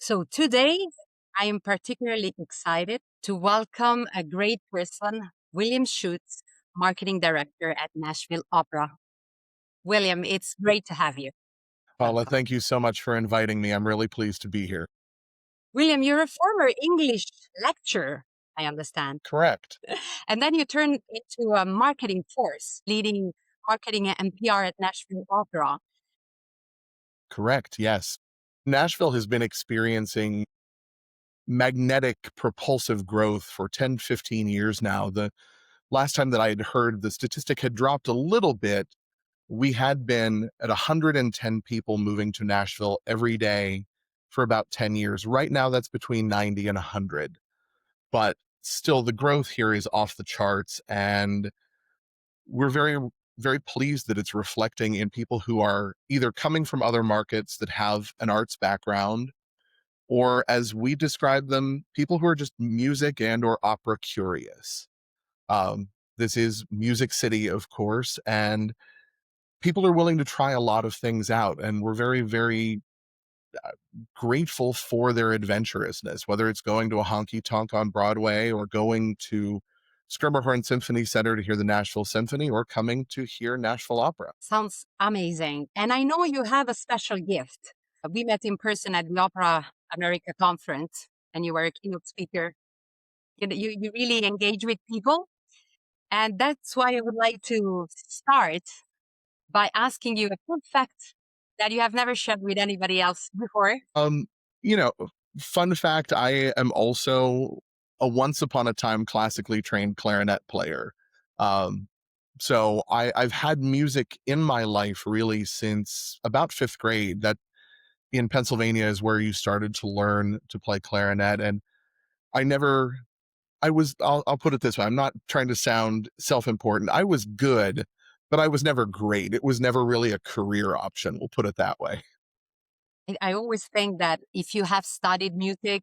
So today, I am particularly excited to welcome a great person, William Schutz, Marketing Director at Nashville Opera. William, it's great to have you. Paola, thank you so much for inviting me. I'm really pleased to be here. William, you're a former English lecturer, I understand. Correct. And then you turned into a marketing force, leading marketing and PR at Nashville Opera. Correct. Yes. Nashville has been experiencing magnetic propulsive growth for 10, 15 years now. The last time that I had heard the statistic had dropped a little bit. We had been at 110 people moving to Nashville every day for about 10 years. Right now, that's between 90 and 100. But still, the growth here is off the charts. And we're very pleased that it's reflecting in people who are either coming from other markets that have an arts background, or as we describe them, people who are just music and or opera curious. This is Music City, of course, and people are willing to try a lot of things out. And we're very grateful for their adventurousness, whether it's going to a honky tonk on Broadway or going to Schermerhorn Symphony Center to hear the Nashville Symphony or coming to hear Nashville Opera. Sounds amazing. And I know you have a special gift. We met in person at the Opera America conference, and you were a keynote speaker. You really engage with people. And that's why I would like to start by asking you a fun fact that you have never shared with anybody else before. You know, fun fact, I am also a once upon a time classically trained clarinet player. Um, so I've had music in my life really since about fifth grade. That in Pennsylvania is where you started to learn to play clarinet. And I never, I'll put it this way. I'm not trying to sound self-important. I was good, but I was never great. It was never really a career option. We'll put it that way. I always think that if you have studied music,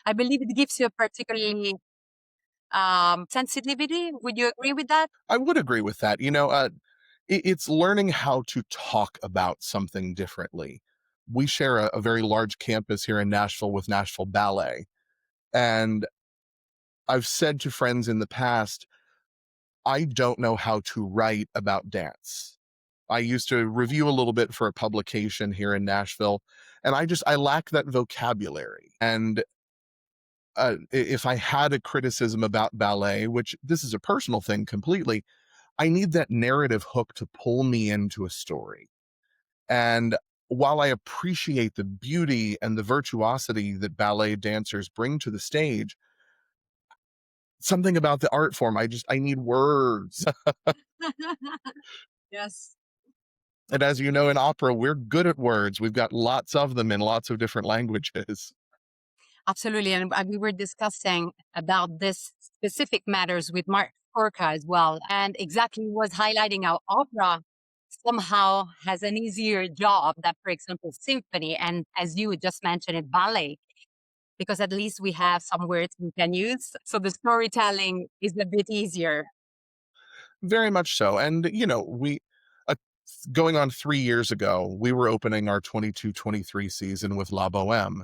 I believe it gives you a particularly sensitivity. Would you agree with that? I would agree with that. It's learning how to talk about something differently. We share a very large campus here in Nashville with Nashville Ballet. And I've said to friends in the past, I don't know how to write about dance. I used to review a little bit for a publication here in Nashville, and I lack that vocabulary. And if I had a criticism about ballet, which this is a personal thing completely, I need that narrative hook to pull me into a story. And while I appreciate the beauty and the virtuosity that ballet dancers bring to the stage, something about the art form, I need words. Yes. And as you know, in opera, we're good at words. We've got lots of them in lots of different languages. Absolutely. And we were discussing about this specific matters with Mark Korka as well. And exactly was highlighting how opera somehow has an easier job than, for example, symphony. And as you just mentioned it, ballet, because at least we have some words we can use. So the storytelling is a bit easier. Very much so. And, uh, going on 3 years ago, we were opening our 22-23 season with La Boheme.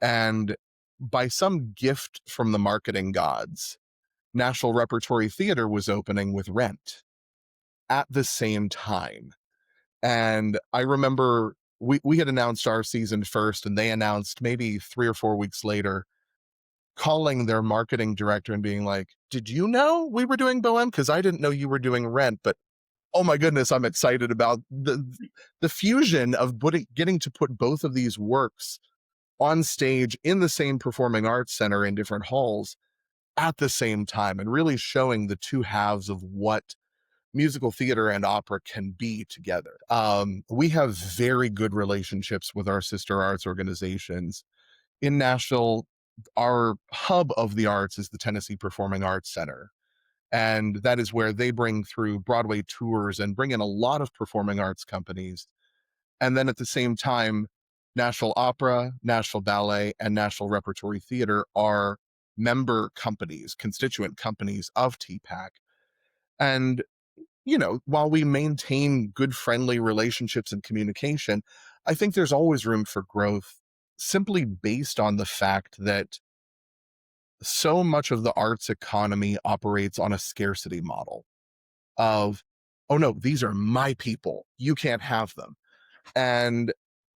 And by some gift from the marketing gods, National Repertory Theater was opening with Rent at the same time. And I remember we had announced our season first, and they announced maybe 3 or 4 weeks later, calling their marketing director and being like, "Did you know we were doing Bohème? Because I didn't know you were doing Rent, but oh my goodness, I'm excited about the fusion of getting to put both of these works on stage in the same performing arts center in different halls at the same time, and really showing the two halves of what musical theater and opera can be together." We have very good relationships with our sister arts organizations. In Nashville, our hub of the arts is the Tennessee Performing Arts Center. And that is where they bring through Broadway tours and bring in a lot of performing arts companies. And then at the same time, Nashville Opera, Nashville Ballet, and Nashville Repertory Theater are member companies, constituent companies of TPAC. And while we maintain good, friendly relationships and communication, I think there's always room for growth simply based on the fact that so much of the arts economy operates on a scarcity model of, oh no, these are my people, you can't have them. And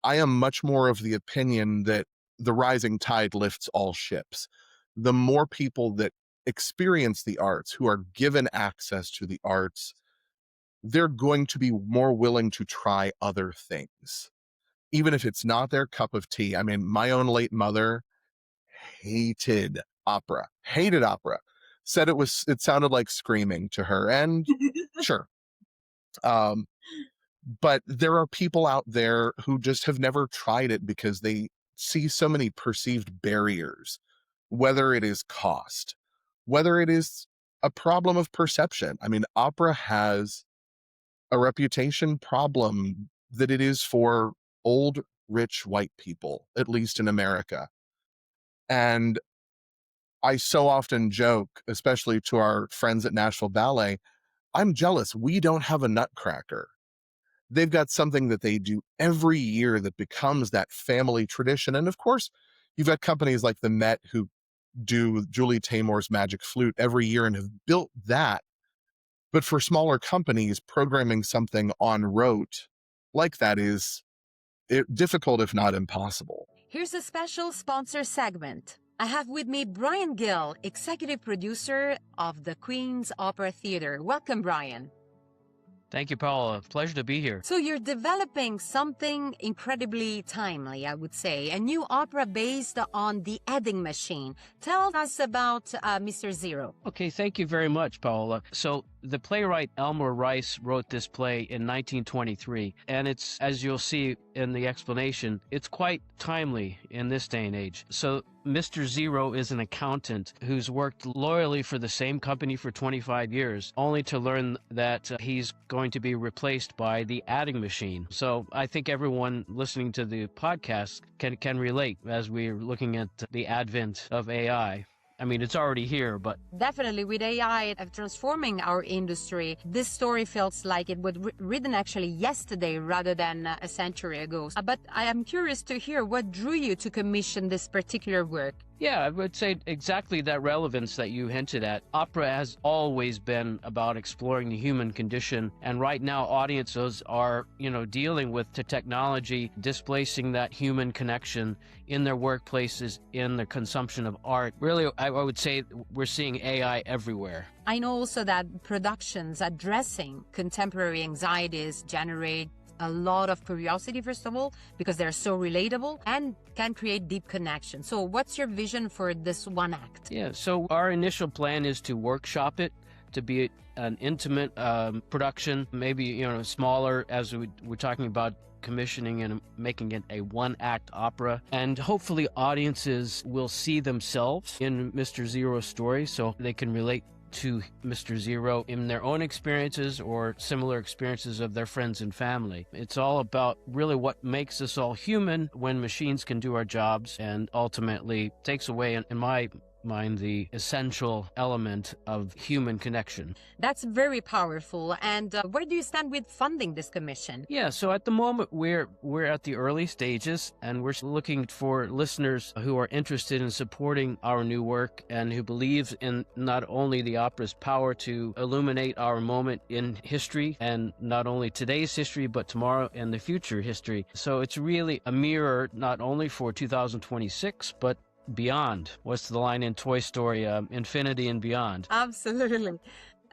I am much more of the opinion that the rising tide lifts all ships. The more people that experience the arts, who are given access to the arts, they're going to be more willing to try other things, even if it's not their cup of tea. I mean, my own late mother hated opera, said it sounded like screaming to her. And sure. Um, but there are people out there who just have never tried it because they see so many perceived barriers, whether it is cost, whether it is a problem of perception. I mean, opera has a reputation problem that it is for old, rich white people, at least in America. And I so often joke, especially to our friends at Nashville Ballet, I'm jealous. We don't have a nutcracker. They've got something that they do every year that becomes that family tradition. And of course, you've got companies like the Met who do Julie Taymor's Magic Flute every year and have built that. But for smaller companies, programming something en route like that is difficult, if not impossible. Here's a special sponsor segment. I have with me Brian Gill, executive producer of the Queen's Opera Theater. Welcome, Brian. Thank you, Paola. Pleasure to be here. So you're developing something incredibly timely, I would say, a new opera based on the adding machine. Tell us about Mr. Zero. Okay, thank you very much, Paola. So the playwright Elmer Rice wrote this play in 1923, and it's, as you'll see in the explanation, it's quite timely in this day and age. So Mr. Zero is an accountant who's worked loyally for the same company for 25 years, only to learn that he's going to be replaced by the adding machine. So I think everyone listening to the podcast can relate as we're looking at the advent of AI. I mean, it's already here, but... Definitely, with AI transforming our industry, this story feels like it was written actually yesterday rather than a century ago. But I am curious to hear what drew you to commission this particular work. Yeah, I would say exactly that relevance that you hinted at. Opera has always been about exploring the human condition, and right now audiences are, dealing with the technology displacing that human connection in their workplaces, in the consumption of art. Really, I would say we're seeing AI everywhere. I know also that productions addressing contemporary anxieties generate a lot of curiosity, first of all, because they're so relatable and can create deep connection. So what's your vision for this one act? Yeah, so our initial plan is to workshop it, to be an intimate production, maybe, smaller, as we're talking about commissioning and making it a one-act opera. And hopefully audiences will see themselves in Mr. Zero's story so they can relate to Mr. Zero in their own experiences or similar experiences of their friends and family. It's all about really what makes us all human when machines can do our jobs, and ultimately takes away, in my mind, the essential element of human connection. That's very powerful. And where do you stand with funding this commission? Yeah, so at the moment we're at the early stages, and we're looking for listeners who are interested in supporting our new work and who believe in not only the opera's power to illuminate our moment in history, and not only today's history but tomorrow and the future history. So it's really a mirror not only for 2026 but beyond. What's the line in Toy Story? Infinity and beyond. Absolutely.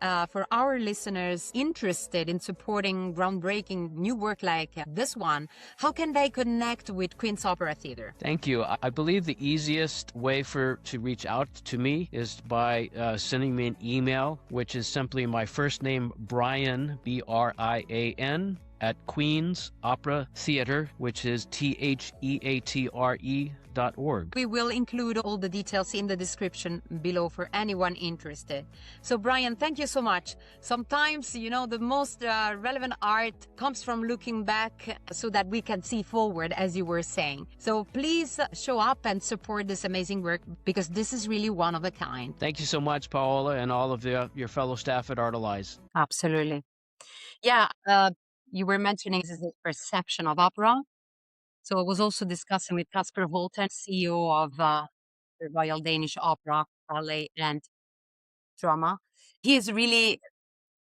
For our listeners interested in supporting groundbreaking new work like this one, how can they connect with Queen's Opera Theater? Thank you. I believe the easiest way to reach out to me is by sending me an email, which is simply my first name, Brian, Brian, at Queen's Opera Theater, which is theatre.org. We will include all the details in the description below for anyone interested. So Brian, thank you so much. Sometimes, the most relevant art comes from looking back so that we can see forward, as you were saying. So please show up and support this amazing work, because this is really one of a kind. Thank you so much, Paola, and all of your fellow staff at Artelize. Absolutely. Yeah, you were mentioning this is a perception of opera. So I was also discussing with Casper Holten, CEO of the Royal Danish Opera, Ballet and Drama. He is really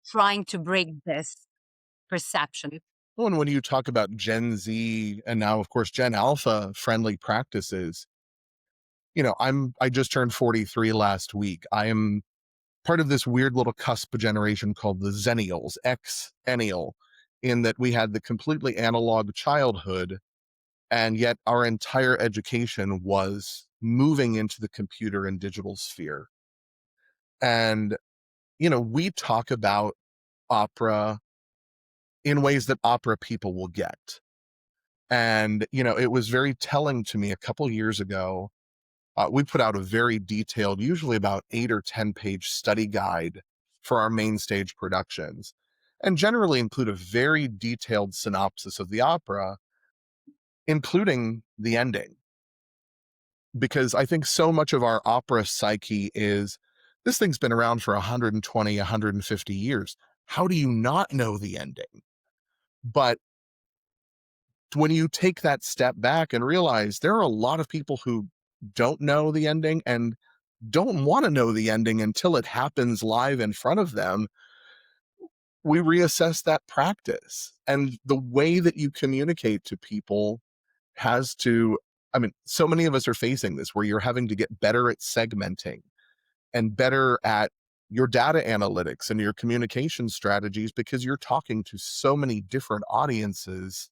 trying to break this perception. Well, and when you talk about Gen Z and now, of course, Gen Alpha friendly practices, I just turned 43 last week. I am part of this weird little cusp generation called the Zennials, Xennial, in that we had the completely analog childhood, and yet our entire education was moving into the computer and digital sphere. And, we talk about opera in ways that opera people will get. And, it was very telling to me a couple years ago. We put out a very detailed, usually about 8 or 10 page study guide for our main stage productions, and generally include a very detailed synopsis of the opera, including the ending. Because I think so much of our opera psyche is, this thing's been around for 120, 150 years. How do you not know the ending? But when you take that step back and realize there are a lot of people who don't know the ending and don't want to know the ending until it happens live in front of them, we reassess that practice. And the way that you communicate to people has to, so many of us are facing this where you're having to get better at segmenting and better at your data analytics and your communication strategies, because you're talking to so many different audiences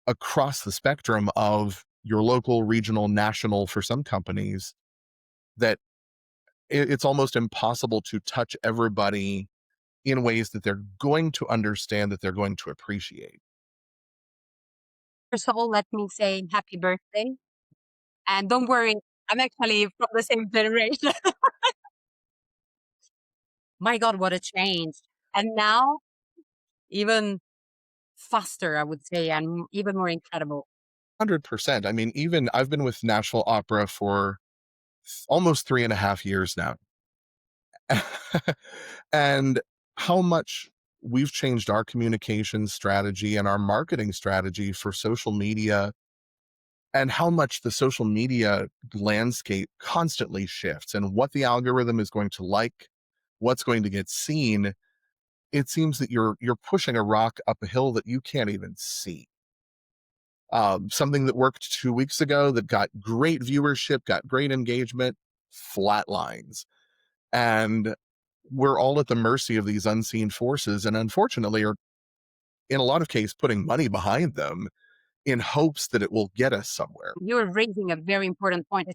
across the spectrum of your local, regional, national for some companies, that it's almost impossible to touch everybody in ways that they're going to understand, that they're going to appreciate. First of all, let me say happy birthday. And don't worry, I'm actually from the same generation. My God, what a change. And now, even faster, I would say, and even more incredible. 100%. Even I've been with Nashville Opera for almost 3.5 years now. And how much we've changed our communication strategy and our marketing strategy for social media, and how much the social media landscape constantly shifts, and what the algorithm is going to like, what's going to get seen. It seems that you're pushing a rock up a hill that you can't even see. Something that worked 2 weeks ago that got great viewership, got great engagement, flatlines. And we're all at the mercy of these unseen forces, and unfortunately are, in a lot of cases, putting money behind them in hopes that it will get us somewhere. You're raising a very important point,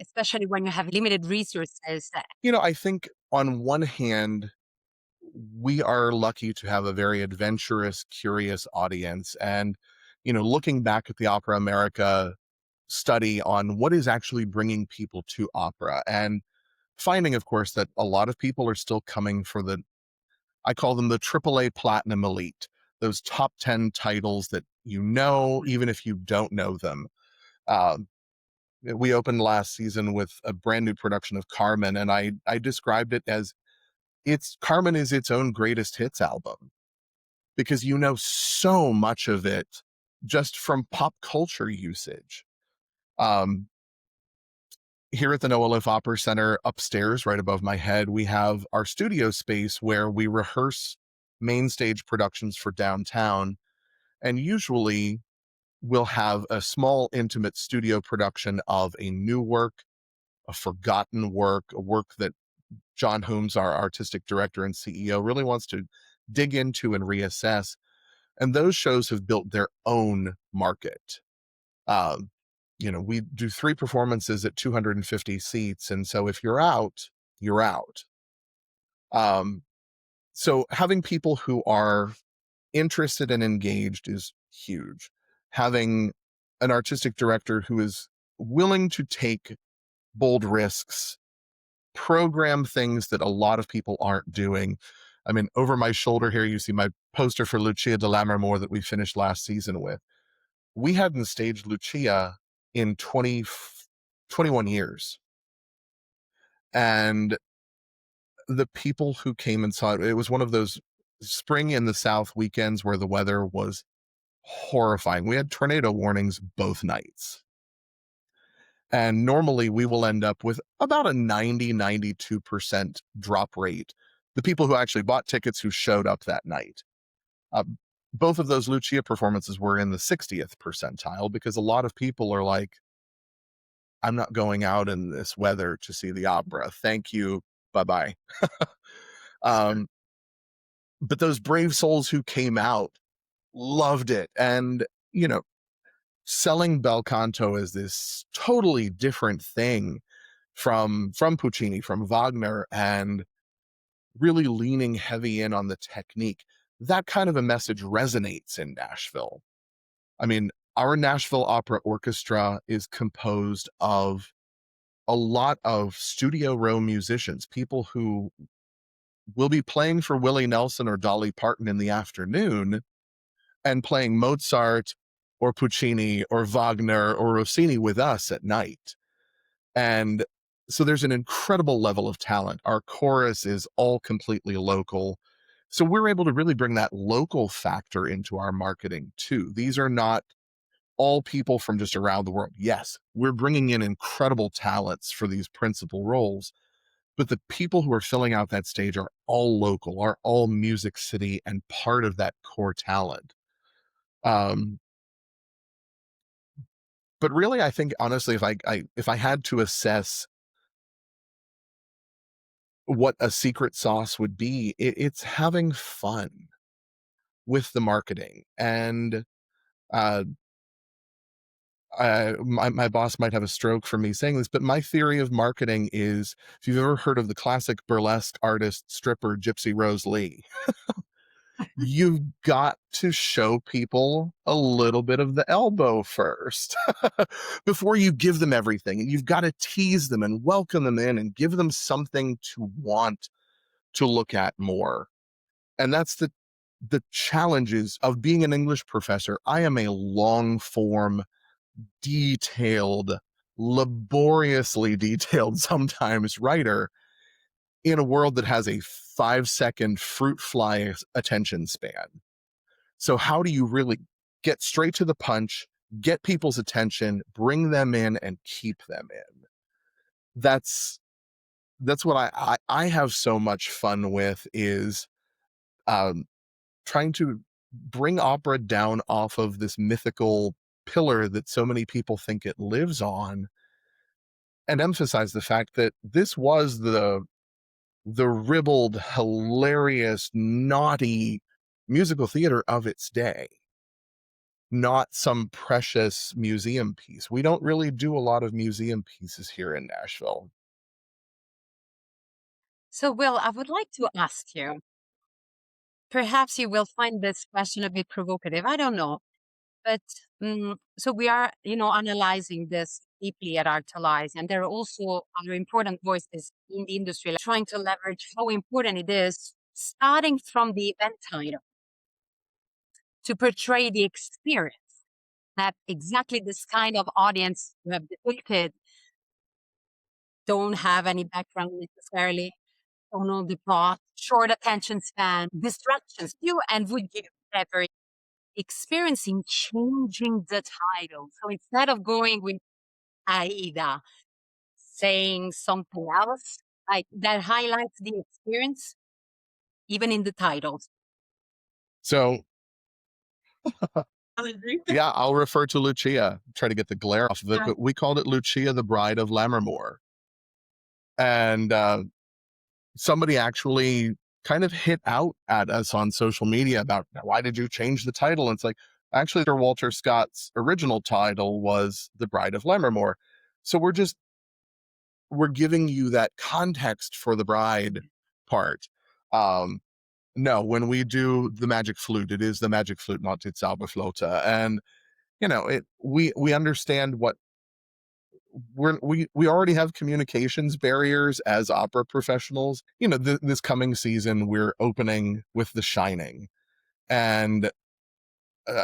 especially when you have limited resources. I think on one hand, we are lucky to have a very adventurous, curious audience. And, looking back at the Opera America study on what is actually bringing people to opera, and finding, of course, that a lot of people are still coming for I call them the AAA Platinum Elite, those top 10 titles that even if you don't know them. Um, we opened last season with a brand new production of Carmen, and I described it as, Carmen is its own greatest hits album, because so much of it just from pop culture usage. Um, Here at the Noah Liff Opera Center, upstairs, right above my head, we have our studio space where we rehearse main stage productions for downtown. And usually we'll have a small, intimate studio production of a new work, a forgotten work, a work that John Holmes, our artistic director and CEO, really wants to dig into and reassess. And those shows have built their own market. Um, we do 3 performances at 250 seats. And so if you're out, you're out. So having people who are interested and engaged is huge. Having an artistic director who is willing to take bold risks, program things that a lot of people aren't doing. Over my shoulder here, you see my poster for Lucia de Lammermoor that we finished last season with. We hadn't staged Lucia in 21 years. And the people who came and saw it, it was one of those spring in the South weekends where the weather was horrifying. We had tornado warnings both nights. And normally we will end up with about a 92% drop rate. The people who actually bought tickets who showed up that night. Both of those Lucia performances were in the 60th percentile because a lot of people are like, I'm not going out in this weather to see the opera. Thank you. Bye-bye. But those brave souls who came out loved it. And, selling bel canto as this totally different thing from Puccini, from Wagner, and really leaning heavy in on the technique. That kind of a message resonates in Nashville. I mean, our Nashville Opera Orchestra is composed of a lot of studio row musicians, people who will be playing for Willie Nelson or Dolly Parton in the afternoon and playing Mozart or Puccini or Wagner or Rossini with us at night. And so there's an incredible level of talent. Our chorus is all completely local. So we're able to really bring that local factor into our marketing too. These are not all people from just around the world. Yes, we're bringing in incredible talents for these principal roles, but the people who are filling out that stage are all local, are all Music City and part of that core talent. But really, I think honestly, if I had to assess what a secret sauce would be, it's having fun with the marketing. And my boss might have a stroke for me saying this, but my theory of marketing is, if you've ever heard of the classic burlesque artist, stripper, Gypsy Rose Lee, you've got to show people a little bit of the elbow first before you give them everything. And you've got to tease them and welcome them in and give them something to want to look at more. And that's the challenges of being an English professor. I am a long form, detailed, laboriously detailed sometimes writer in a world that has a 5-second fruit fly attention span. So how do you really get straight to the punch, get people's attention, bring them in, and keep them in? That's what I have so much fun with, is trying to bring opera down off of this mythical pillar that so many people think it lives on, and emphasize the fact that this was the ribald, hilarious, naughty musical theater of its day, not some precious museum piece. We don't really do a lot of museum pieces here in Nashville. So, Will, I would like to ask you, perhaps you will find this question a bit provocative. I don't know. But so we are, analyzing this deeply at Artelize, and there are also other important voices in the industry, like trying to leverage how important it is, starting from the event title, to portray the experience that exactly this kind of audience you have depicted don't have any background necessarily, don't know the plot, short attention span, distractions, you and would you ever experiencing changing the title. So instead of going with Aida, saying something else, like that highlights the experience, even in the titles. So yeah, I'll refer to Lucia, try to get the glare off of it, but we called it Lucia, the Bride of Lammermoor. And somebody actually kind of hit out at us on social media about, why did you change the title? And it's like, actually, Sir Walter Scott's original title was The Bride of Lammermoor. So we're giving you that context for the bride part. No, when we do the magic flute, it is the magic flute, not die Zauberflöte. And, we understand what we already have communications barriers as opera professionals. This coming season, we're opening with The Shining, and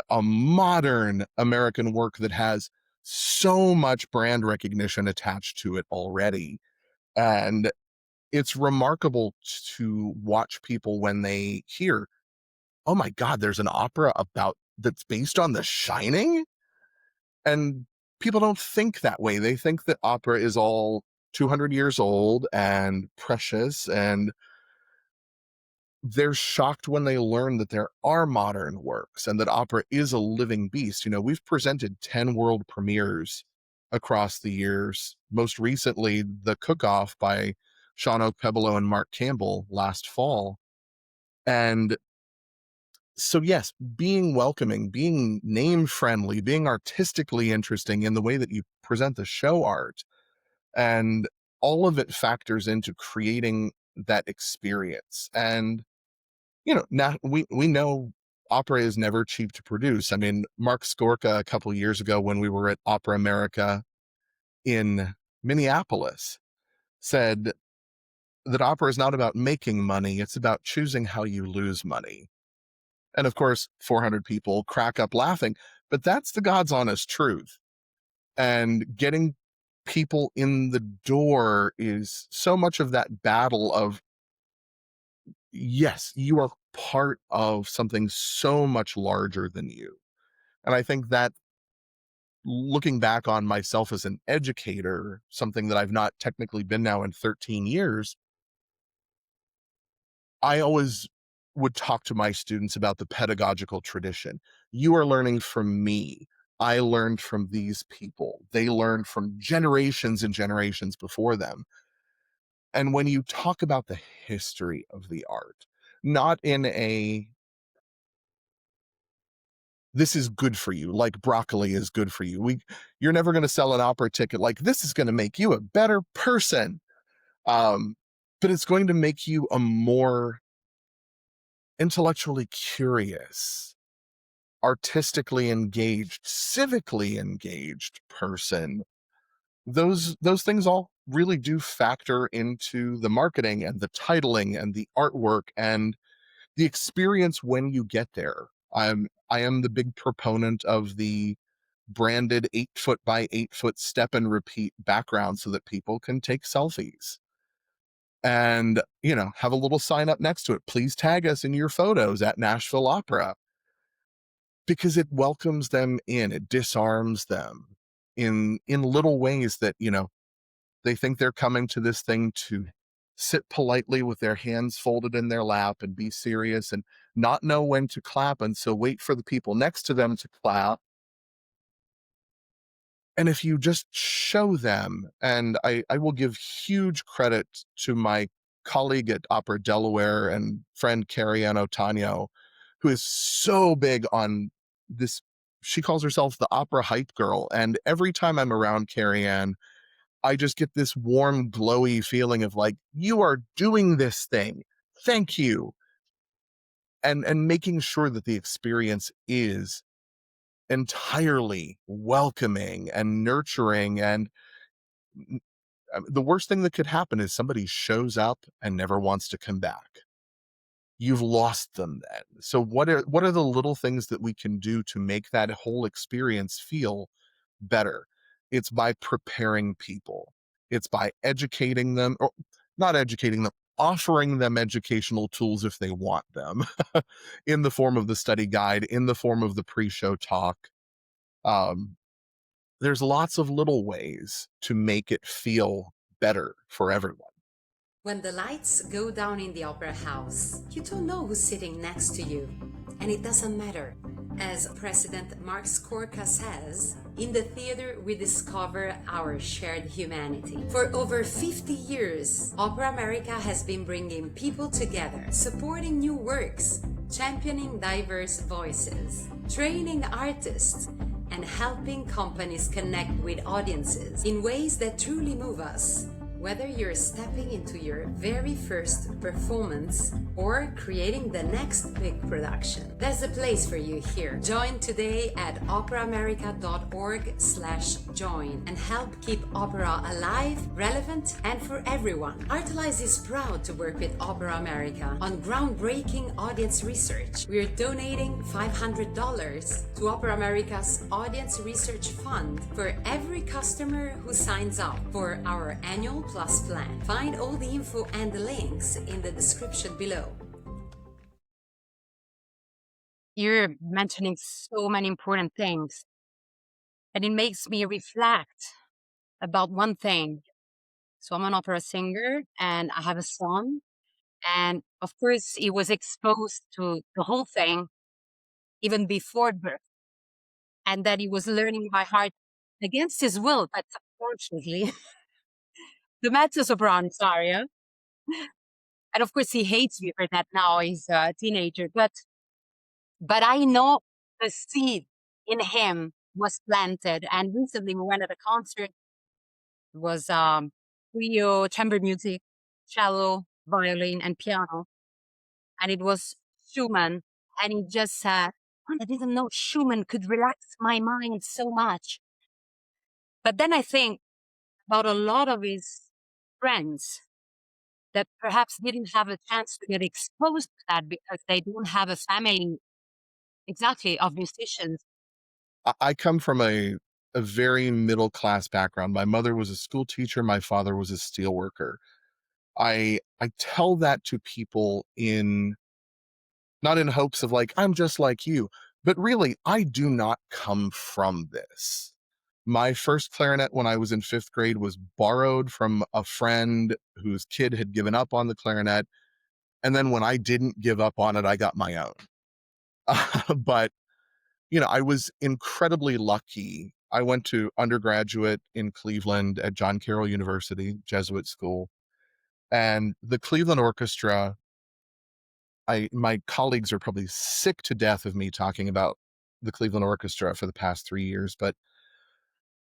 a modern American work that has so much brand recognition attached to it already. And it's remarkable to watch people when they hear, oh my God, there's an opera about that's based on The Shining? And people don't think that way. They think that opera is all 200 years old and precious, and they're shocked when they learn that there are modern works and that opera is a living beast. We've presented 10 world premieres across the years. Most recently, the Cook-Off by Sean O'Pebolo and Mark Campbell last fall. And so, yes, being welcoming, being name friendly, being artistically interesting in the way that you present the show art, and all of it factors into creating that experience. And now we know opera is never cheap to produce. I mean, Mark Skorka, a couple years ago when we were at Opera America in Minneapolis, said that opera is not about making money, it's about choosing how you lose money. And of course, 400 people crack up laughing, but that's the God's honest truth. And getting people in the door is so much of that battle of, yes, you are part of something so much larger than you. And I think that, looking back on myself as an educator, something that I've not technically been now in 13 years, I always would talk to my students about the pedagogical tradition. You are learning from me. I learned from these people. They learned from generations and generations before them. And when you talk about the history of the art, not in a, this is good for you, like broccoli is good for you. You're never going to sell an opera ticket like, this is going to make you a better person. But it's going to make you a more intellectually curious, artistically engaged, civically engaged person. Those things all really do factor into the marketing and the titling and the artwork and the experience when you get there. I am the big proponent of the branded 8-foot by 8-foot step and repeat background so that people can take selfies and, have a little sign up next to it. Please tag us in your photos at Nashville Opera, because it welcomes them in, it disarms them in little ways that, they think they're coming to this thing to sit politely with their hands folded in their lap and be serious and not know when to clap. And so wait for the people next to them to clap. And if you just show them, and I will give huge credit to my colleague at Opera Delaware and friend Carrie Ann Otanyo, who is so big on this. She calls herself the opera hype girl. And every time I'm around Carrie Ann, I just get this warm, glowy feeling of like, you are doing this thing. Thank you. And making sure that the experience is entirely welcoming and nurturing. And the worst thing that could happen is somebody shows up and never wants to come back. You've lost them then. So what are the little things that we can do to make that whole experience feel better? It's by preparing people. It's by educating them, or not educating them, offering them educational tools if they want them, in the form of the study guide, in the form of the pre-show talk. There's lots of little ways to make it feel better for everyone. When the lights go down in the opera house, you don't know who's sitting next to you. And it doesn't matter. As President Mark Skorka says, in the theater we discover our shared humanity. For over 50 years, Opera America has been bringing people together, supporting new works, championing diverse voices, training artists, and helping companies connect with audiences in ways that truly move us. Whether you're stepping into your very first performance or creating the next big production, there's a place for you here. Join today at operaamerica.org/join and help keep opera alive, relevant, and for everyone. Artelize is proud to work with Opera America on groundbreaking audience research. We're donating $500 to Opera America's Audience Research Fund for every customer who signs up for our annual Plus plan. Find all the info and the links in the description below. You're mentioning so many important things, and it makes me reflect about one thing. So I'm an opera singer and I have a son. And of course, he was exposed to the whole thing even before birth. And that he was learning by heart against his will, but unfortunately, the mezzo soprano aria. And of course, he hates me for that now. He's a teenager. But I know the seed in him was planted. And recently we went at a concert. It was trio, chamber music, cello, violin, and piano. And it was Schumann. And he just said, I didn't know Schumann could relax my mind so much. But then I think about a lot of his friends that perhaps didn't have a chance to get exposed to that because they don't have a family exactly of musicians. I come from a very middle class background. My mother was a school teacher. My father was a steel worker. I tell that to people in not in hopes of like, I'm just like you, but really, I do not come from this. My first clarinet when I was in 5th grade was borrowed from a friend whose kid had given up on the clarinet. And then when I didn't give up on it, I got my own. But, I was incredibly lucky. I went to undergraduate in Cleveland at John Carroll University, Jesuit school. And the Cleveland Orchestra, my colleagues are probably sick to death of me talking about the Cleveland Orchestra for the past 3 years, but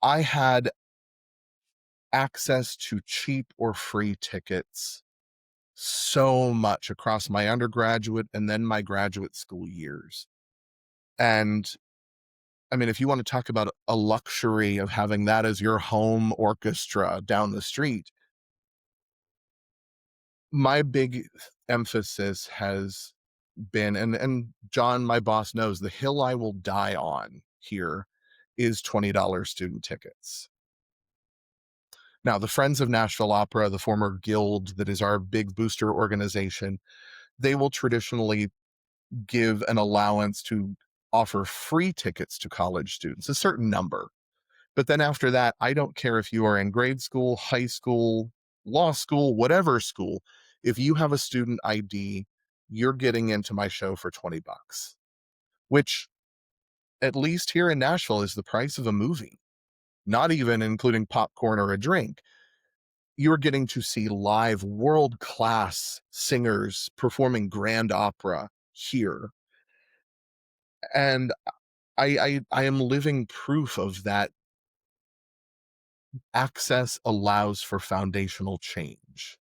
I had access to cheap or free tickets so much across my undergraduate and then my graduate school years. And I mean, if you want to talk about a luxury of having that as your home orchestra down the street, my big emphasis has been, and John, my boss, knows the hill I will die on here is $20 student tickets. Now, the Friends of Nashville Opera, the former guild that is our big booster organization, they will traditionally give an allowance to offer free tickets to college students, a certain number. But then after that, I don't care if you are in grade school, high school, law school, whatever school, if you have a student ID, you're getting into my show for $20, which at least here in Nashville is the price of a movie, not even including popcorn or a drink. You're getting to see live world-class singers performing grand opera here. And I am living proof of that. Access allows for foundational change.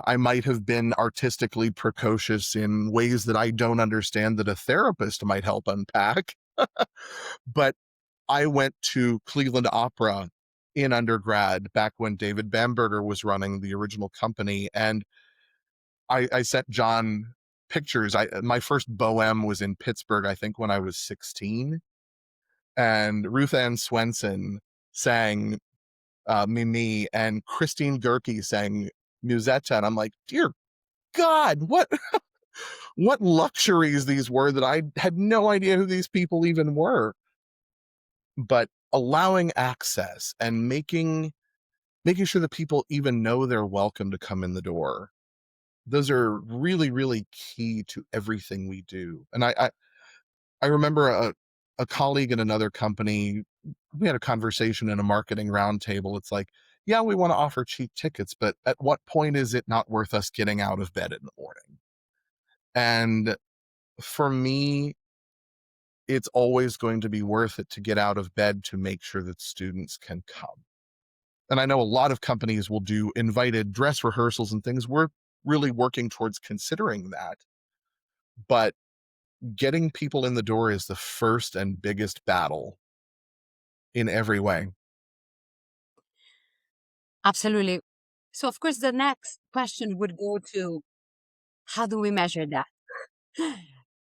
I might have been artistically precocious in ways that I don't understand that a therapist might help unpack. But I went to Cleveland Opera in undergrad back when David Bamberger was running the original company. And I sent John pictures. My first Bohème was in Pittsburgh, I think when I was 16. And Ruth Ann Swenson sang Mimi, and Christine Gerke sang Musetta. And I'm like, dear God, what luxuries these were that I had no idea who these people even were. But allowing access and making sure that people even know they're welcome to come in the door. Those are really, really key to everything we do. And I remember a colleague in another company, we had a conversation in a marketing roundtable. It's like, yeah, we want to offer cheap tickets, but at what point is it not worth us getting out of bed in the morning? And for me, it's always going to be worth it to get out of bed to make sure that students can come. And I know a lot of companies will do invited dress rehearsals and things. We're really working towards considering that. But getting people in the door is the first and biggest battle in every way. Absolutely. So, of course, the next question would go to how do we measure that?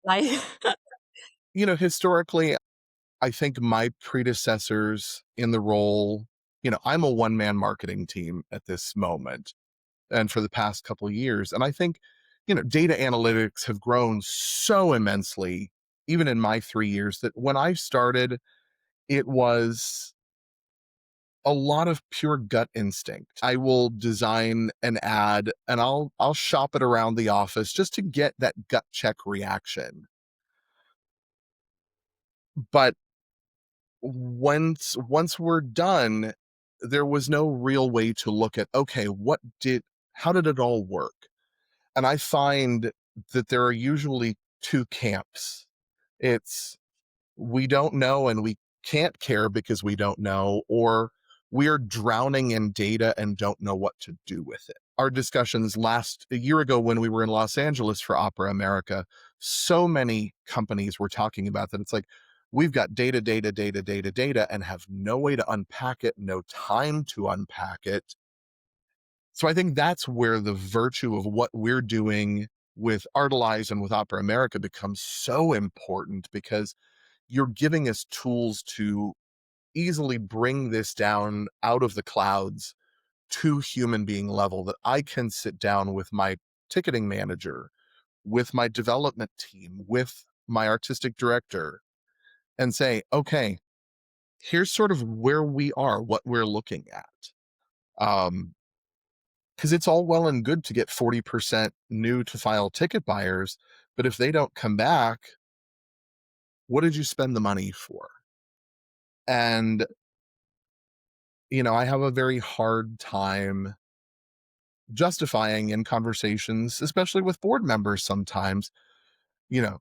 Like, Historically, I think my predecessors in the role, I'm a one-man marketing team at this moment and for the past couple of years. And I think, data analytics have grown so immensely, even in my 3 years, that when I started, it was a lot of pure gut instinct. I will design an ad and I'll shop it around the office just to get that gut check reaction. But once we're done, there was no real way to look at, okay, how did it all work? And I find that there are usually two camps. It's we don't know and we can't care because we don't know, or we're drowning in data and don't know what to do with it. Our discussions a year ago when we were in Los Angeles for Opera America, so many companies were talking about that. It's like, we've got data, and have no way to unpack it, no time to unpack it. So I think that's where the virtue of what we're doing with Artelize and with Opera America becomes so important, because you're giving us tools to easily bring this down out of the clouds to human being level, that I can sit down with my ticketing manager, with my development team, with my artistic director, and say, okay, here's sort of where we are, what we're looking at. Because it's all well and good to get 40% new to file ticket buyers, but if they don't come back, what did you spend the money for? And I have a very hard time justifying in conversations, especially with board members sometimes, you know,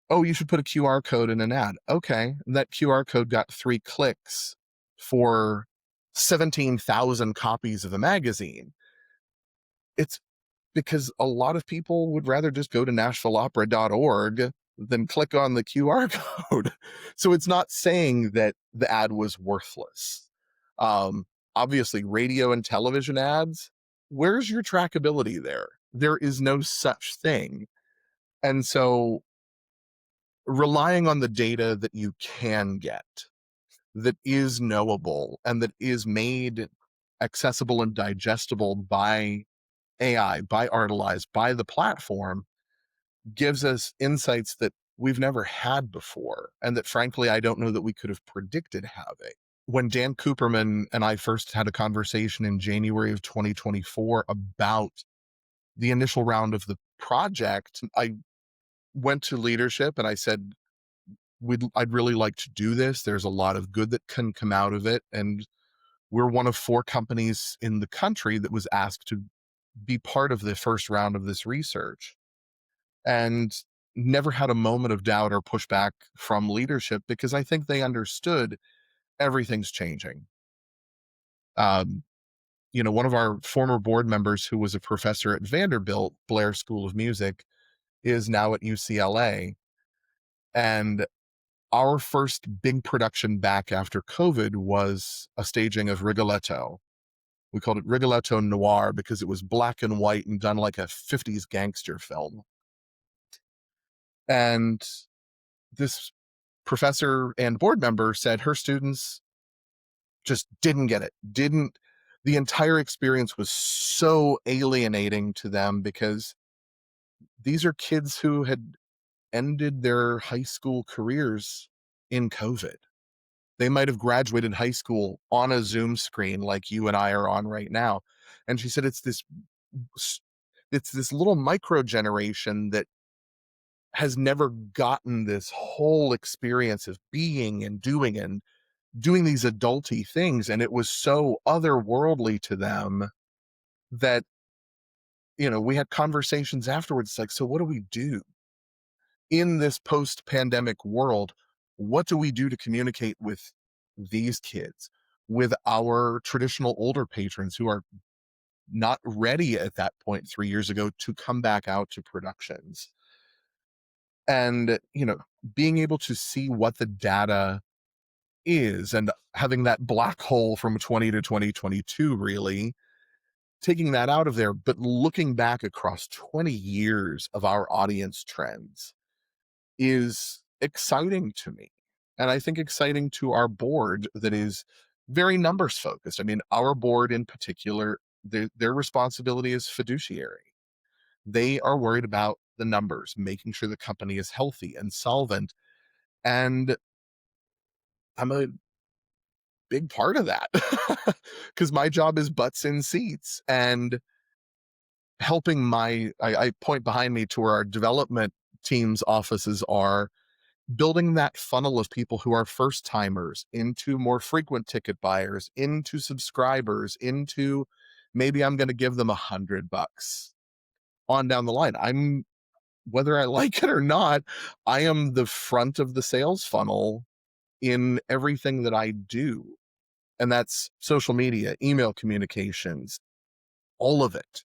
oh, you should put a QR code in an ad. Okay, that QR code got 3 clicks for 17,000 copies of a magazine. It's because a lot of people would rather just go to nashvilleopera.org than click on the QR code. So it's not saying that the ad was worthless. Obviously, radio and television ads, where's your trackability there? There is no such thing. And so relying on the data that you can get, that is knowable, and that is made accessible and digestible by AI, by Artelize, by the platform, gives us insights that we've never had before, and that frankly, I don't know that we could have predicted having. When Dan Cooperman and I first had a conversation in January of 2024 about the initial round of the project, I went to leadership and I said, I'd really like to do this. There's a lot of good that can come out of it. And we're one of 4 companies in the country that was asked to be part of the first round of this research. And never had a moment of doubt or pushback from leadership, because I think they understood everything's changing. One of our former board members who was a professor at Vanderbilt Blair School of Music is now at UCLA. And our first big production back after COVID was a staging of Rigoletto. We called it Rigoletto Noir because it was black and white and done like a 50s gangster film. And this professor and board member said her students just didn't get it. The entire experience was so alienating to them, because these are kids who had ended their high school careers in COVID. They might have graduated high school on a Zoom screen like you and I are on right now. And she said it's this little micro generation that has never gotten this whole experience of being and doing these adulty things. And it was so otherworldly to them that, we had conversations afterwards like, so what do we do in this post-pandemic world? What do we do to communicate with these kids, with our traditional older patrons who are not ready at that point 3 years ago to come back out to productions? And, being able to see what the data is, and having that black hole from 20 to 2022, really taking that out of there, but looking back across 20 years of our audience trends is exciting to me. And I think exciting to our board that is very numbers focused. I mean, our board in particular, their responsibility is fiduciary. They are worried about the numbers, making sure the company is healthy and solvent. And I'm a big part of that because my job is butts in seats and helping I point behind me to where our development team's offices are, building that funnel of people who are first timers into more frequent ticket buyers, into subscribers, into maybe I'm going to give them $100 on down the line. Whether I like it or not, I am the front of the sales funnel in everything that I do. And that's social media, email communications, all of it.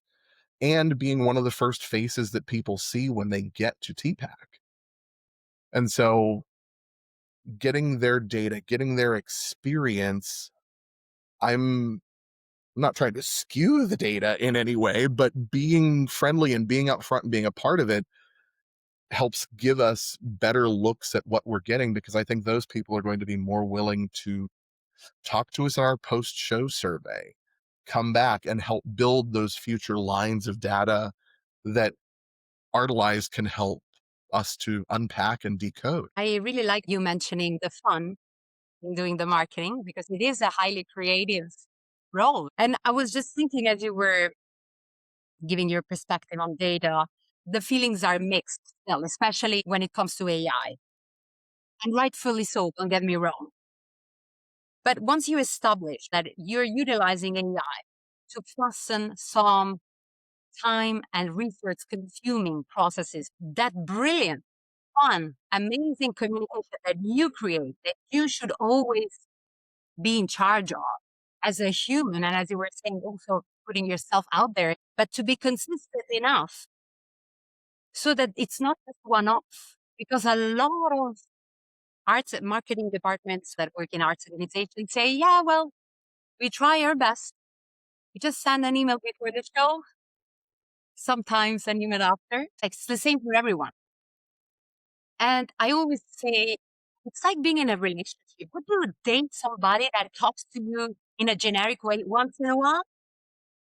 And being one of the first faces that people see when they get to TPAC. And so getting their data, getting their experience, I'm not trying to skew the data in any way, but being friendly and being upfront and being a part of it helps give us better looks at what we're getting, because I think those people are going to be more willing to talk to us in our post-show survey, come back and help build those future lines of data that Artelize can help us to unpack and decode. I really like you mentioning the fun in doing the marketing because it is a highly creative role. And I was just thinking as you were giving your perspective on data, the feelings are mixed still, especially when it comes to AI. And rightfully so, don't get me wrong. But once you establish that you're utilizing AI to fasten some time and research consuming processes, that brilliant, fun, amazing communication that you create, that you should always be in charge of as a human. And as you were saying, also putting yourself out there, but to be consistent enough so that it's not just one off. Because a lot of arts and marketing departments that work in arts organizations say, yeah, well, we try our best. We just send an email before the show, sometimes an email after. It's the same for everyone. And I always say, it's like being in a relationship. Would you date somebody that talks to you in a generic way once in a while?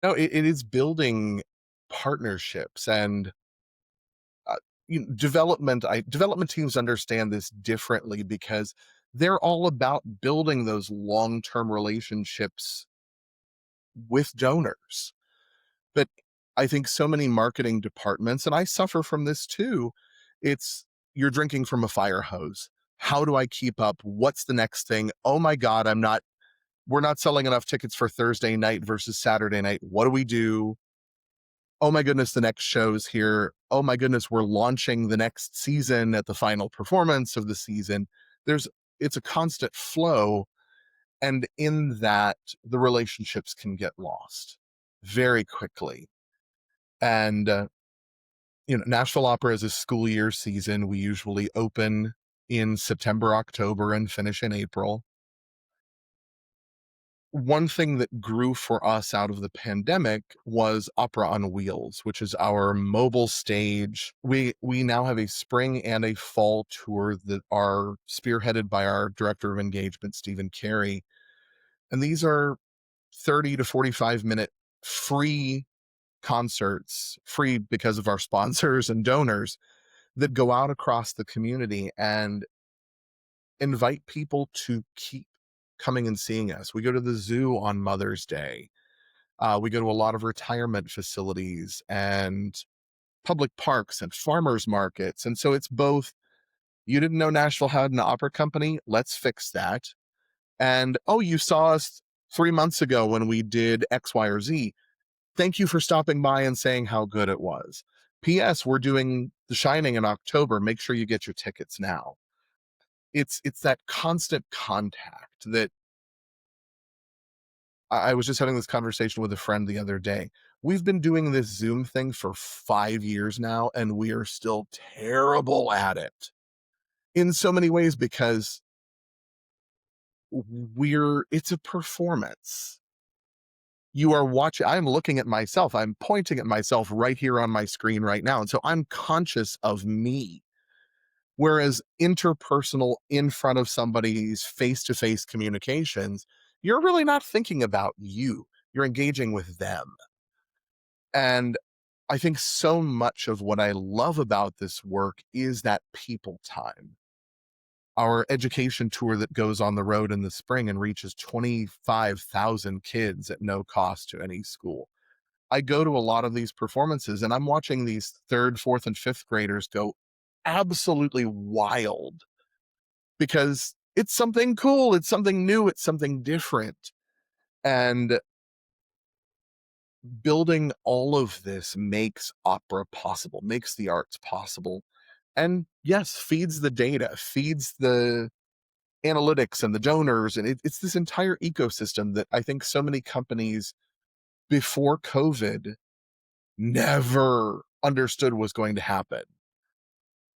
No, it is building partnerships and development teams understand this differently because they're all about building those long-term relationships with donors. But I think so many marketing departments, and I suffer from this too, it's you're drinking from a fire hose. How do I keep up? What's the next thing? Oh my God, we're not selling enough tickets for Thursday night versus Saturday night. What do we do? Oh my goodness, the next show's here. Oh my goodness, we're launching the next season at the final performance of the season. It's a constant flow. And in that, the relationships can get lost very quickly. And, Nashville Opera is a school year season. We usually open in September, October, and finish in April. One thing that grew for us out of the pandemic was Opera on Wheels, which is our mobile stage. We now have a spring and a fall tour that are spearheaded by our director of engagement, Stephen Carey. And these are 30 to 45-minute free concerts, free because of our sponsors and donors, that go out across the community and invite people to keep coming and seeing us. We go to the zoo on Mother's Day. We go to a lot of retirement facilities and public parks and farmers markets. And so it's both, you didn't know Nashville had an opera company? Let's fix that. And, oh, you saw us 3 months ago when we did X, Y, or Z. Thank you for stopping by and saying how good it was. P.S. We're doing The Shining in October. Make sure you get your tickets now. It's that constant contact that I was just having this conversation with a friend the other day. We've been doing this Zoom thing for 5 years now, and we are still terrible at it in so many ways because it's a performance. You are watching, I'm looking at myself, I'm pointing at myself right here on my screen right now. And so I'm conscious of me. Whereas interpersonal, in front of somebody's face-to-face communications, you're really not thinking about you. You're engaging with them. And I think so much of what I love about this work is that people time. Our education tour that goes on the road in the spring and reaches 25,000 kids at no cost to any school. I go to a lot of these performances and I'm watching these third, fourth, and fifth graders go absolutely wild because it's something cool, it's something new, it's something different. And building all of this makes opera possible, makes the arts possible. And yes, feeds the data, feeds the analytics and the donors. And it's this entire ecosystem that I think so many companies before COVID never understood was going to happen.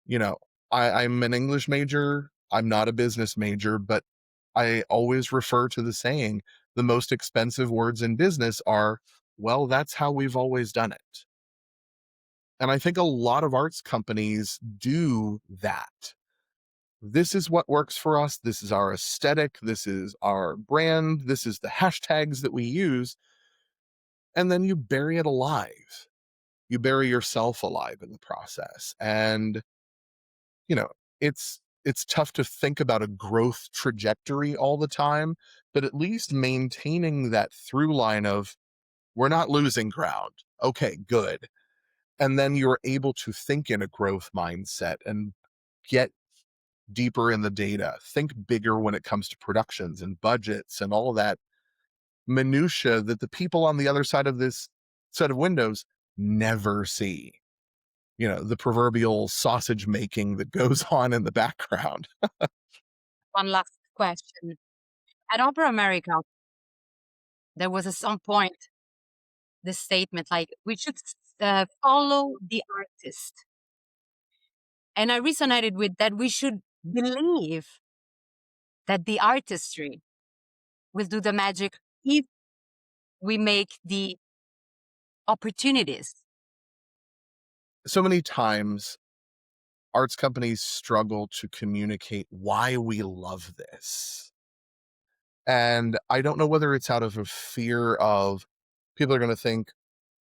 You know, I'm an English major, I'm not a business major, but I always refer to the saying, the most expensive words in business are, well, that's how we've always done it. And I think a lot of arts companies do that. This is what works for us. This is our aesthetic. This is our brand. This is the hashtags that we use. And then you bury it alive. You bury yourself alive in the process. And, you know, it's tough to think about a growth trajectory all the time, but at least maintaining that through line of we're not losing ground. Okay, good. And then you're able to think in a growth mindset and get deeper in the data, think bigger when it comes to productions and budgets and all that minutia that the people on the other side of this set of windows never see. You know, the proverbial sausage making that goes on in the background. One last question. At Opera America, there was at some point this statement like, we should follow the artist. And I resonated with that. We should believe that the artistry will do the magic if we make the opportunities. So many times, arts companies struggle to communicate why we love this. And I don't know whether it's out of a fear of people are going to think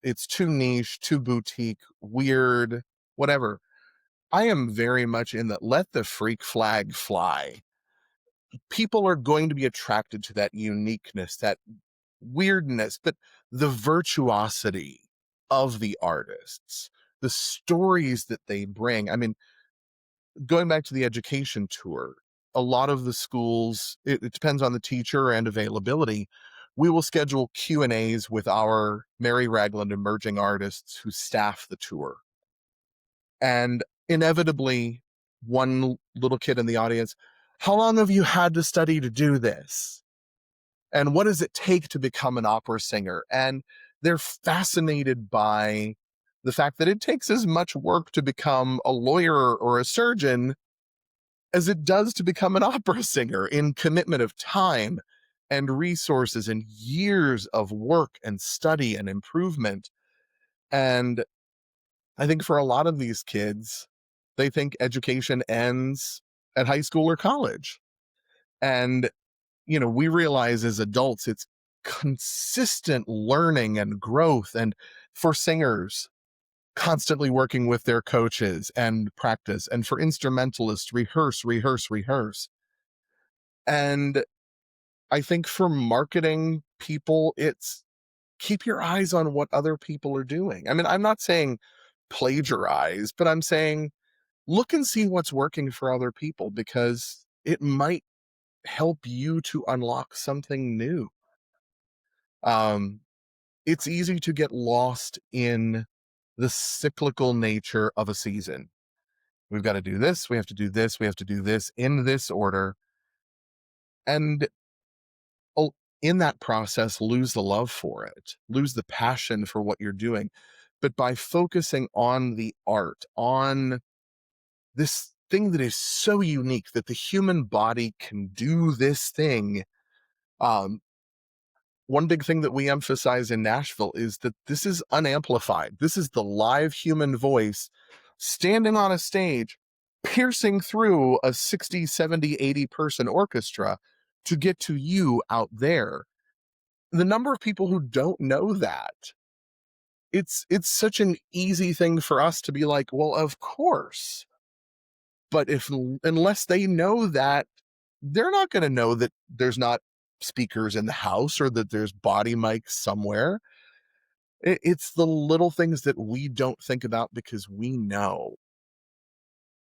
it's too niche, too boutique, weird, whatever. I am very much in that let the freak flag fly. People are going to be attracted to that uniqueness, that weirdness, but the virtuosity of the artists, the stories that they bring. I mean, going back to the education tour, a lot of the schools, it depends on the teacher and availability. We will schedule Q&As with our Mary Ragland emerging artists who staff the tour. And inevitably, one little kid in the audience, how long have you had to study to do this? And what does it take to become an opera singer? And they're fascinated by the fact that it takes as much work to become a lawyer or a surgeon as it does to become an opera singer in commitment of time and resources and years of work and study and improvement. And I think for a lot of these kids, they think education ends at high school or college. And, you know, we realize as adults, it's consistent learning and growth. And for singers, constantly working with their coaches and practice. And for instrumentalists, rehearse, rehearse, rehearse. And I think for marketing people, it's keep your eyes on what other people are doing. I mean, I'm not saying plagiarize, but I'm saying look and see what's working for other people because it might help you to unlock something new. It's easy to get lost in the cyclical nature of a season. We've got to do this, we have to do this, we have to do this in this order. And in that process, lose the love for it, lose the passion for what you're doing. But by focusing on the art, on this thing that is so unique that the human body can do this thing. One big thing that we emphasize in Nashville is that this is unamplified. This is the live human voice standing on a stage, piercing through a 60, 70, 80 person orchestra to get to you out there. The number of people who don't know that it's such an easy thing for us to be like, well, of course. But unless they know that, they're not going to know that there's not speakers in the house or that there's body mics somewhere. It's the little things that we don't think about because we know.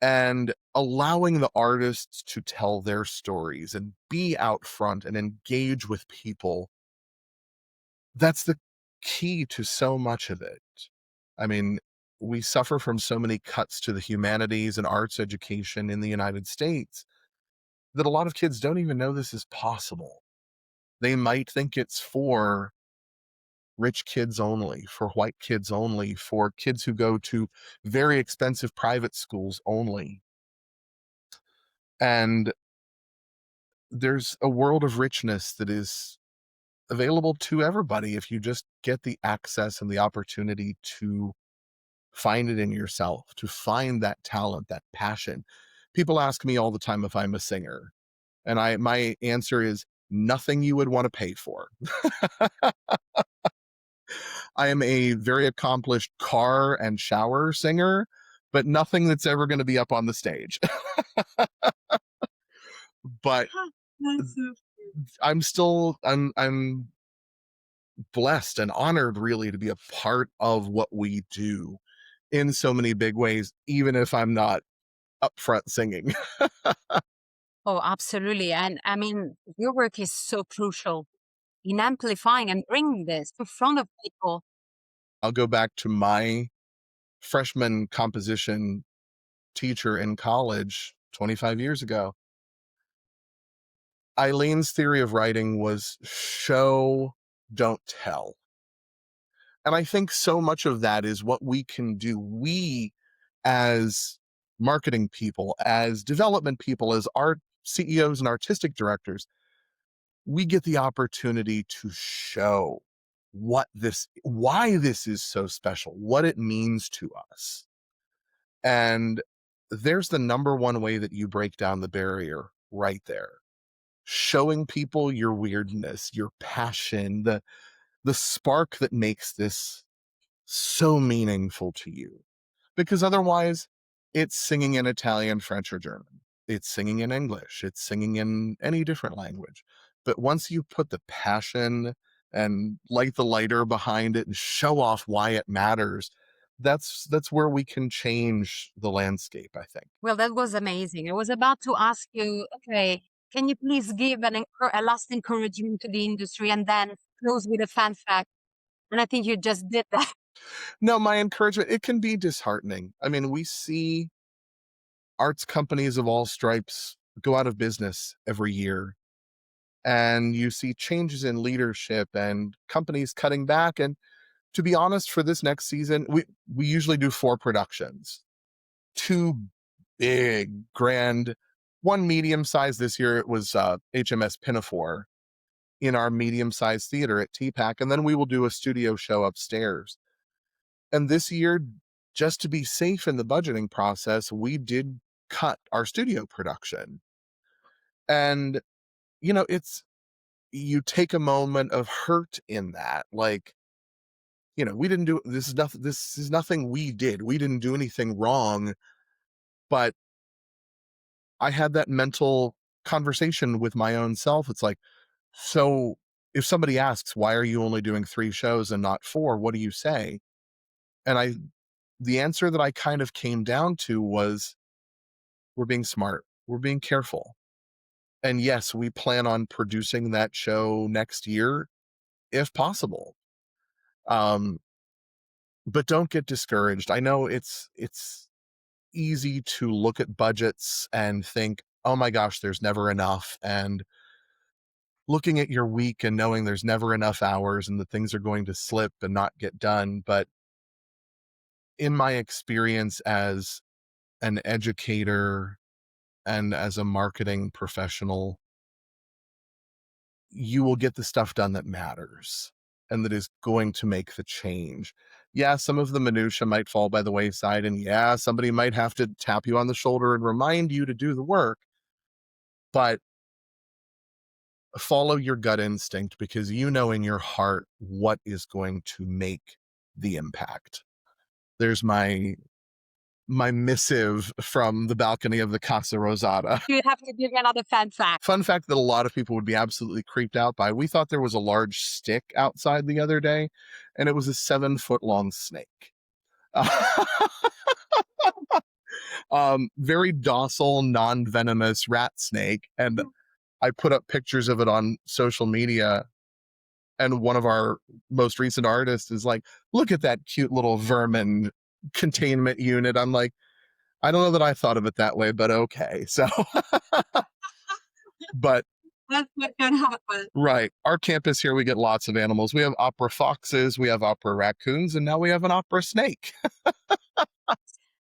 And allowing the artists to tell their stories and be out front and engage with people, that's the key to so much of it. I mean, we suffer from so many cuts to the humanities and arts education in the United States that a lot of kids don't even know this is possible. They might think it's for rich kids only, for white kids only, for kids who go to very expensive private schools only. And there's a world of richness that is available to everybody if you just get the access and the opportunity to find it in yourself, to find that talent, that passion. People ask me all the time if I'm a singer, and my answer is nothing you would want to pay for. I am a very accomplished car and shower singer, but nothing that's ever going to be up on the stage. But I'm blessed and honored really to be a part of what we do in so many big ways, even if I'm not up front singing. Oh, absolutely. And I mean, your work is so crucial in amplifying and bringing this in front of people. I'll go back to my freshman composition teacher in college 25 years ago. Eileen's theory of writing was show, don't tell. And I think so much of that is what we can do. We, as marketing people, as development people, as art CEOs and artistic directors, we get the opportunity to show why this is so special, what it means to us. And there's the number one way that you break down the barrier right there. Showing people your weirdness, your passion, the spark that makes this so meaningful to you. Because otherwise, it's singing in Italian, French, or German. It's singing in English. It's singing in any different language. But once you put the passion and light the lighter behind it and show off why it matters, that's where we can change the landscape, I think. Well, that was amazing. I was about to ask you, okay, can you please give a last encouragement to the industry and then close with a fan fact? And I think you just did that. No, my encouragement, it can be disheartening. I mean, we see arts companies of all stripes go out of business every year. And you see changes in leadership and companies cutting back. And to be honest, for this next season, we usually do 4 productions. 2 big, grand, 1 medium size. This year it was HMS Pinafore in our medium-sized theater at TPAC. And then we will do a studio show upstairs. And this year, just to be safe in the budgeting process, we did cut our studio production. And, you take a moment of hurt in that. Like, we didn't do, this is nothing we did. We didn't do anything wrong. But I had that mental conversation with my own self. It's like, so if somebody asks, why are you only doing 3 shows and not 4? What do you say? And the answer that I kind of came down to was, we're being smart. We're being careful. And yes, we plan on producing that show next year, if possible. But don't get discouraged. I know it's easy to look at budgets and think, oh my gosh, there's never enough. And looking at your week and knowing there's never enough hours and that things are going to slip and not get done. But in my experience as an educator and as a marketing professional, you will get the stuff done that matters and that is going to make the change. Yeah, some of the minutia might fall by the wayside, and yeah, somebody might have to tap you on the shoulder and remind you to do the work, but follow your gut instinct, because you know in your heart what is going to make the impact. There's my missive from the balcony of the Casa Rosada. You have to give me another fun fact. Fun fact that a lot of people would be absolutely creeped out by. We thought there was a large stick outside the other day, and it was a 7-foot-long snake. Very docile, non-venomous rat snake. And I put up pictures of it on social media, and one of our most recent artists is like, look at that cute little vermin containment unit. I'm like, I don't know that I thought of it that way, but okay. So, but That's what can happen. right. Our campus here, we get lots of animals. We have opera foxes, we have opera raccoons, and now we have an opera snake.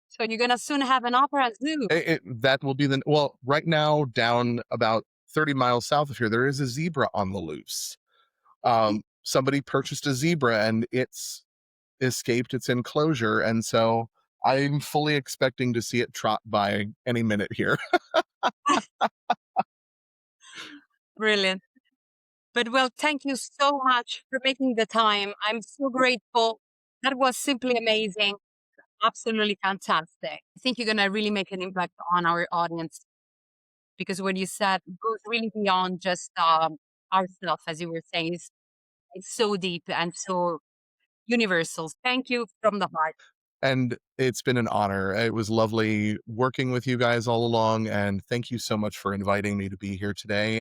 So you're going to soon have an opera zoo. That will be well, right now, down about 30 miles south of here, there is a zebra on the loose. Somebody purchased a zebra and it's escaped its enclosure. And so I'm fully expecting to see it trot by any minute here. Brilliant. But well, thank you so much for making the time. I'm so grateful. That was simply amazing. Absolutely fantastic. I think you're going to really make an impact on our audience, because what you said goes really beyond just ourselves, as you were saying. It's so deep and so universal. Thank you from the heart. And it's been an honor. It was lovely working with you guys all along. And thank you so much for inviting me to be here today.